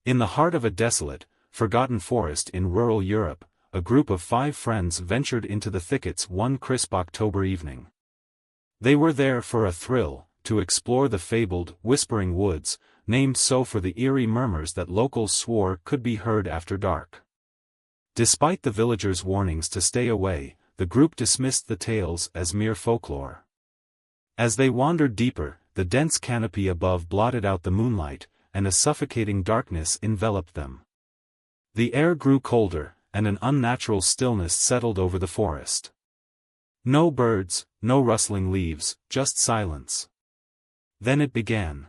In the heart of a desolate, forgotten forest in rural Europe, a group of 5 friends ventured into the thickets one crisp October evening. They were there for a thrill, to explore the fabled, whispering woods, named so for the eerie murmurs that locals swore could be heard after dark. Despite the villagers' warnings to stay away, the group dismissed the tales as mere folklore. As they wandered deeper, the dense canopy above blotted out the moonlight, and a suffocating darkness enveloped them. The air grew colder, and an unnatural stillness settled over the forest. No birds, no rustling leaves, just silence. Then it began.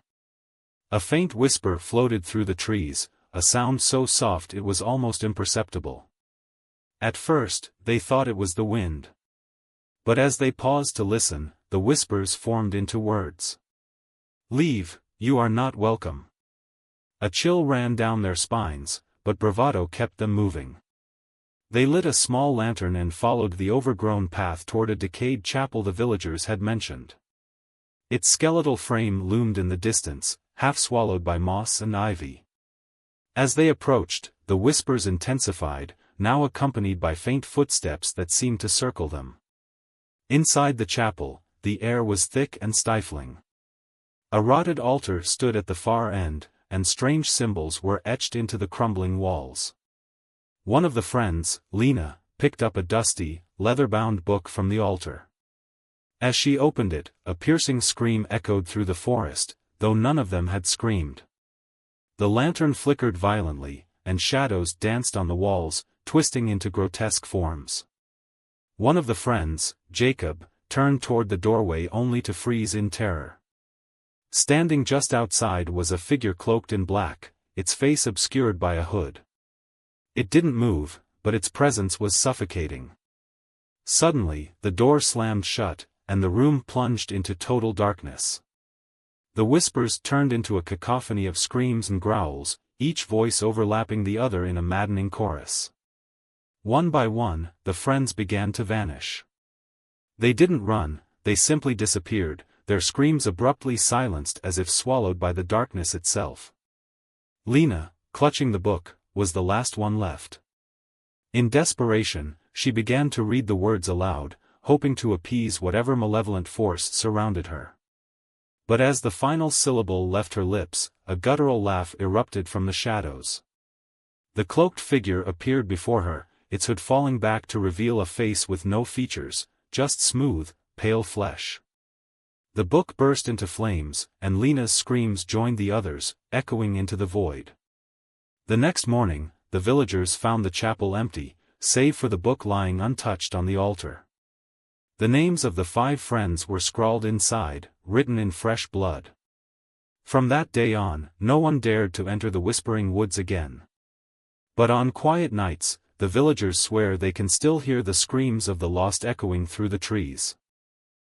A faint whisper floated through the trees, a sound so soft it was almost imperceptible. At first, they thought it was the wind. But as they paused to listen, the whispers formed into words. "Leave, you are not welcome." A chill ran down their spines, but bravado kept them moving. They lit a small lantern and followed the overgrown path toward a decayed chapel the villagers had mentioned. Its skeletal frame loomed in the distance, half swallowed by moss and ivy. As they approached, the whispers intensified, now accompanied by faint footsteps that seemed to circle them. Inside the chapel, the air was thick and stifling. A rotted altar stood at the far end, and strange symbols were etched into the crumbling walls. One of the friends, Lena, picked up a dusty, leather-bound book from the altar. As she opened it, a piercing scream echoed through the forest, though none of them had screamed. The lantern flickered violently, and shadows danced on the walls, twisting into grotesque forms. One of the friends, Jacob, turned toward the doorway only to freeze in terror. Standing just outside was a figure cloaked in black, its face obscured by a hood. It didn't move, but its presence was suffocating. Suddenly, the door slammed shut, and the room plunged into total darkness. The whispers turned into a cacophony of screams and growls, each voice overlapping the other in a maddening chorus. One by one, the friends began to vanish. They didn't run, they simply disappeared, their screams abruptly silenced as if swallowed by the darkness itself. Lena, clutching the book, was the last one left. In desperation, she began to read the words aloud, hoping to appease whatever malevolent force surrounded her. But as the final syllable left her lips, a guttural laugh erupted from the shadows. The cloaked figure appeared before her, its hood falling back to reveal a face with no features, just smooth, pale flesh. The book burst into flames, and Lena's screams joined the others, echoing into the void. The next morning, the villagers found the chapel empty, save for the book lying untouched on the altar. The names of the 5 friends were scrawled inside, written in fresh blood. From that day on, no one dared to enter the Whispering Woods again. But on quiet nights, the villagers swear they can still hear the screams of the lost echoing through the trees.